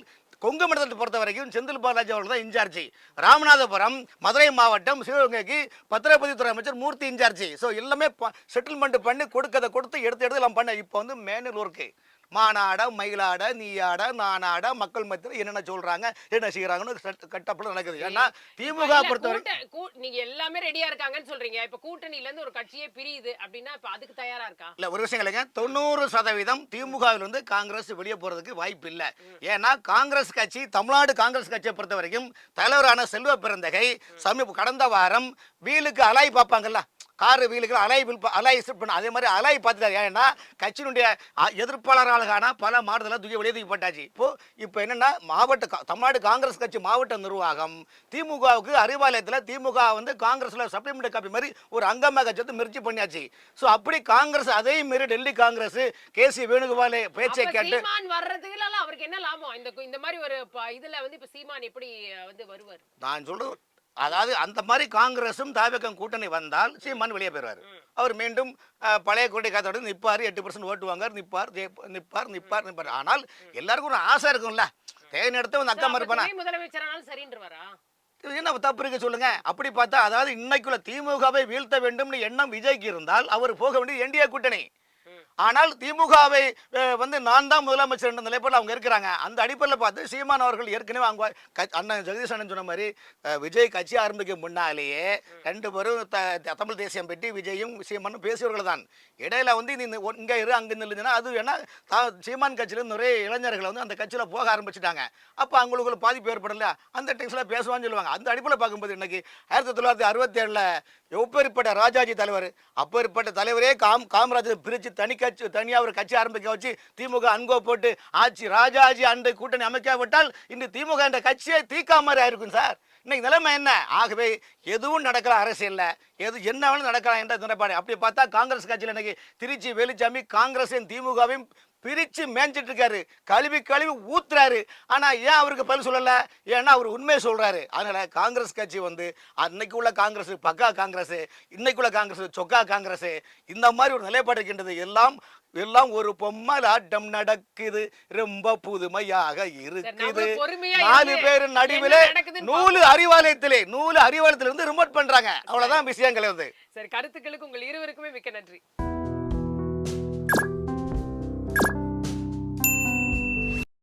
கொங்கு மண்டலத்தை பொறுத்த வரைக்கும் செந்தில் பாலாஜி அவர்கள் தான் இன்சார்ஜி. ராமநாதபுரம், மதுரை மாவட்டம், சிவகங்கைக்கு பத்திரப்பதிவுத்துறை அமைச்சர் மூர்த்தி இன்சார்ஜி. ஸோ எல்லாமே செட்டில்மெண்ட் பண்ணி கொடுக்கறதை கொடுத்து எடுத்து எல்லாம் பண்ண இப்போ வந்து மேனுவல் ஒர்க்கு மாநாட மயிலாட நீயாட நானாட மக்கள் மத்தியில் என்னென்ன சொல்றாங்க என்ன செய்யறாங்கன்னு கட்டப்பட நடக்குது. ஏன்னா திமுக பொறுத்தவரை நீங்க எல்லாமே ரெடியா இருக்காங்கன்னு சொல்றீங்க. இப்ப கூட்டணியில இருந்து ஒரு கட்சியே பிரியுது அப்படின்னா இப்ப அதுக்கு தயாரா இருக்கா? இல்ல ஒரு விஷயம் இல்லைங்க, 90% திமுகவில் வந்து காங்கிரஸ் வெளியே போறதுக்கு வாய்ப்பு இல்லை. ஏன்னா காங்கிரஸ் கட்சி தமிழ்நாடு காங்கிரஸ் கட்சியை பொறுத்த வரைக்கும் தலைவரான செல்வ பிறந்தகை கடந்த வாரம் வீலுக்கு அலாய் பார்ப்பாங்கல்ல, காரு வீலுக்கு அலாய் பண்ண அதே மாதிரி அலாய் பார்த்துட்டாரு. ஏன்னா கட்சியினுடைய எதிர்ப்பாளர்களான பல மாவட்டத்தில் வெளியே தூக்கப்பட்டாச்சு. இப்போ என்னன்னா தமிழ்நாடு காங்கிரஸ் கட்சி மாவட்ட நிர்வாகம் திமுகவுக்கு அறிவாலயத்தில் திமுக வந்து காங்கிரஸ்ல சப்ளிமெண்ட் காப்பி மாதிரி ஒரு அங்கமாக கட்சி முயற்சி பண்ணியாச்சு. ஸோ அப்படி காங்கிரஸ் அதே மாரி டெல்லி காங்கிரஸ் கேசி வேணுகோபால் பேச்சை கேட்டு வர்றதுக்கு அவருக்கு என்ன லாபம்? இந்த மாதிரி ஒரு இதுல வந்து இப்ப சீமான் எப்படி வந்து வருவார்? நான் சொல்றேன், அதாவது அந்த மாதிரி காங்கிரஸும் தாவேக்கம் கூட்டணி வந்தால் சீமான் வெளியே போயிடுவார். அவர் மீண்டும் பழைய கோட்டை காத்தோடு நிற்பார், 8% ஓட்டுவாங்க, நிற்பார். ஆனால் எல்லாருக்கும் ஒரு ஆசை இருக்கும்ல, தேர்ந்தெடுத்து வந்து அக்கா மறுப்பானா முதலமைச்சரானாலும் சரின்றவாரா? என்ன தப்பு இருக்கு சொல்லுங்க? அப்படி பார்த்தா அதாவது இன்னைக்குள்ள திமுகவை வீழ்த்த வேண்டும் எண்ணம் விஜய்க்கு இருந்தால் அவர் போக வேண்டியது என்டிஏ கூட்டணி. ஆனால் திமுகவை வந்து நான் தான் முதலமைச்சர் என்ற நிலைப்பாடு அவங்க இருக்கிறாங்க. அந்த அடிப்படையில் பார்த்து சீமான் அவர்கள் ஏற்கனவே அவங்க அண்ணன் ஜெகதீஷ் அண்ணன் சொன்ன மாதிரி விஜய் கட்சி ஆரம்பிக்க முன்னாலேயே 2 பேரும் தமிழ் தேசியம் பெட்டி விஜயும் சீமானும் பேசியவர்கள் தான். இடையில வந்து இங்கே இரு அங்கே நில்லுங்கன்னா அது வேணா சீமான் கட்சியில் நிறைய இளைஞர்கள் வந்து அந்த கட்சியில் போக ஆரம்பிச்சுட்டாங்க. அப்போ அவங்களுக்கு பாதிப்பு ஏற்படல, அந்த டெக்ஸ்டில் பேசுவான்னு சொல்லுவாங்க. அந்த அடிப்படையில் பார்க்கும்போது இன்னைக்கு 1967 எப்பேற்பட்ட ராஜாஜி தலைவர், அப்பேற்பட்ட தலைவரே காமராஜர் பிரித்து தனியாக ஒரு கட்சி ஆரம்பிக்க வச்சு திமுக அன்கோ போட்டு ஆட்சி ராஜாஜி அண்டை கூட்டணி அமைக்காவிட்டால் இன்று திமுக என்ற கட்சியை தீக்கா மாதிரி ஆயிருக்கும் சார். இன்னைக்கு நிலைமை என்ன? ஆகவே எதுவும் நடக்கலாம், அரசியல்ல என்ன வேணும் நடக்கலாம் என்ற நிலைப்பாடு. அப்படி பார்த்தா காங்கிரஸ் கட்சியில் இன்னைக்கு திருச்சி வேலுச்சாமி காங்கிரஸையும் திமுகவையும் பிரிச்சு மேய்ஞ்சிட்டு இருக்காரு, கழுவி ஊத்துறாரு. ஆனா ஏன் அவருக்கு பதில் சொல்லல? ஏன்னா அவர் உண்மையை சொல்றாரு. அதனால காங்கிரஸ் கட்சி வந்து அன்னைக்கு உள்ள காங்கிரஸ் பக்கா காங்கிரஸ், இன்னைக்குள்ள காங்கிரஸ் சொக்கா காங்கிரஸ், இந்த மாதிரி ஒரு நிலைப்பாடு இருக்கின்றது. எல்லாம் ஒரு பொம்மல் ஆட்டம் நடக்குது, ரொம்ப புதுமையாக இருக்குது. 4 பேர் நடுவிலே நூலு அறிவாலயத்திலிருந்து ரிமோட் பண்றாங்க. அவ்வளவுதான் விஷயங்கள் வந்து. சரி, கருத்துக்களுக்கு உங்கள் இருவருக்குமே மிக்க நன்றி.